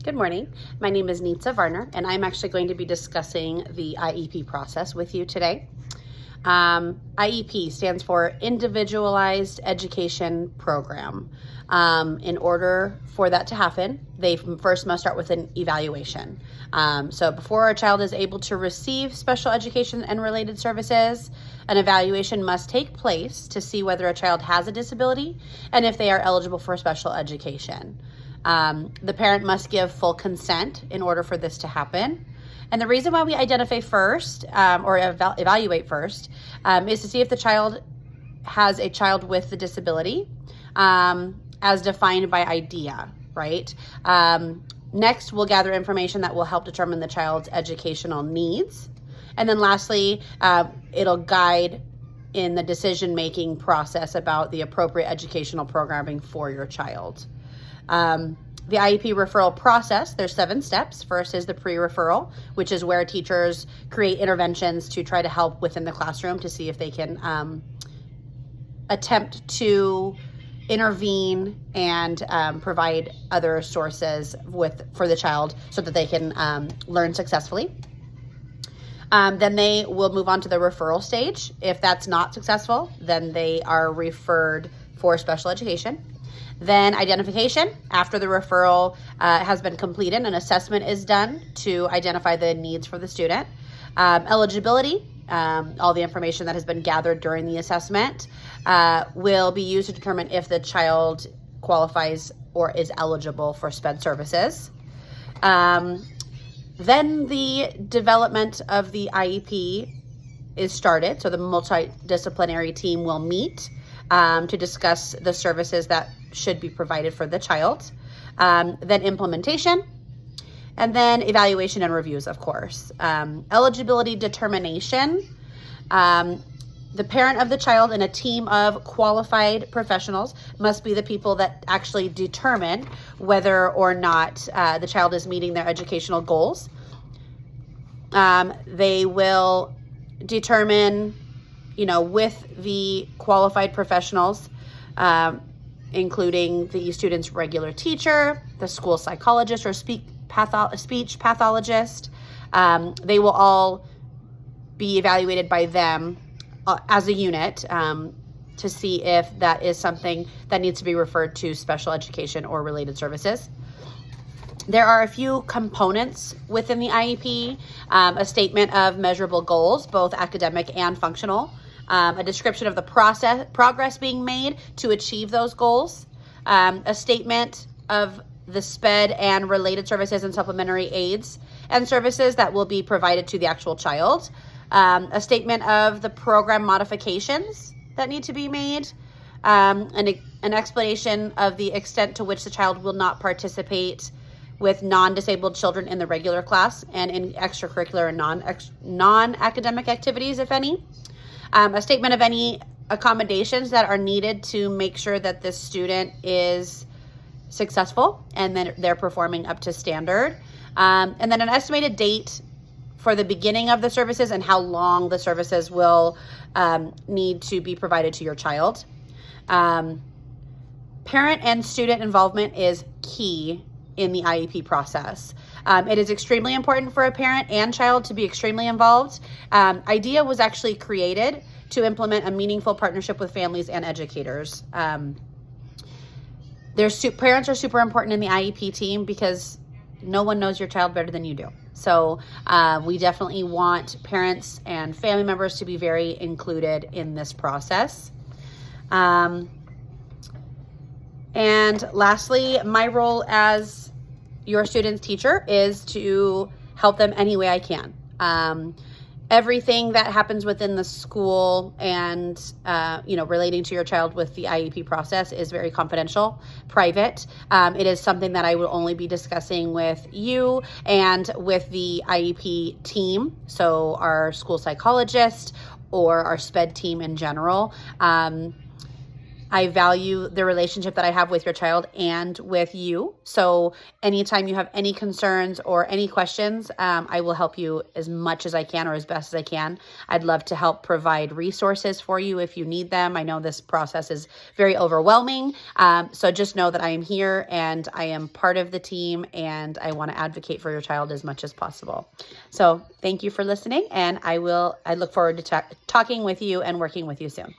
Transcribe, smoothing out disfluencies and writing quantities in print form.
Good morning. My name is Nitza Varner, and I'm actually going to be discussing the IEP process with you today. IEP stands for Individualized Education Program. In order for that to happen, they first must start with an evaluation. So before a child is able to receive special education and related services, an evaluation must take place to see whether a child has a disability and if they are eligible for special education. The parent must give full consent in order for this to happen. And the reason why we identify first evaluate first is to see if the child has a child with the disability as defined by IDEA, right? Next, we'll gather information that will help determine the child's educational needs. And then lastly, it'll guide in the decision-making process about the appropriate educational programming for your child. The IEP referral process, there's 7 steps. First is the pre-referral, which is where teachers create interventions to try to help within the classroom to see if they can attempt to intervene and provide other sources for the child so that they can learn successfully. Then they will move on to the referral stage. If that's not successful, then they are referred for special education. Then identification. After the referral has been completed, an assessment is done to identify the needs for the student. Eligibility, all the information that has been gathered during the assessment will be used to determine if the child qualifies or is eligible for SPED services. Then the development of the IEP is started. So the multidisciplinary team will meet to discuss the services that should be provided for the child. Then implementation, and then evaluation and reviews, of course. Eligibility determination. The parent of the child and a team of qualified professionals must be the people that actually determine whether or not the child is meeting their educational goals. They will determine, with the qualified professionals, including the student's regular teacher, the school psychologist or speech pathologist. They will all be evaluated by them as a unit to see if that is something that needs to be referred to special education or related services. There are a few components within the IEP, a statement of measurable goals, both academic and functional, a description of the progress being made to achieve those goals, a statement of the SPED and related services and supplementary aids and services that will be provided to the actual child, a statement of the program modifications that need to be made, an explanation of the extent to which the child will not participate with non-disabled children in the regular class and in extracurricular and non-academic activities, if any. A statement of any accommodations that are needed to make sure that this student is successful and then they're performing up to standard. And then an estimated date for the beginning of the services and how long the services will need to be provided to your child. Parent and student involvement is key in the IEP process. It is extremely important for a parent and child to be extremely involved. IDEA was actually created to implement a meaningful partnership with families and educators. Parents are super important in the IEP team because no one knows your child better than you do. So we definitely want parents and family members to be very included in this process. And lastly, my role as your student's teacher is to help them any way I can. Everything that happens within the school and, relating to your child with the IEP process is very confidential, private. It is something that I will only be discussing with you and with the IEP team, so our school psychologist or our SPED team in general. I value the relationship that I have with your child and with you. So anytime you have any concerns or any questions, I will help you as much as I can or as best as I can. I'd love to help provide resources for you if you need them. I know this process is very overwhelming. So just know that I am here and I am part of the team, and I want to advocate for your child as much as possible. So thank you for listening, and I look forward to talking with you and working with you soon.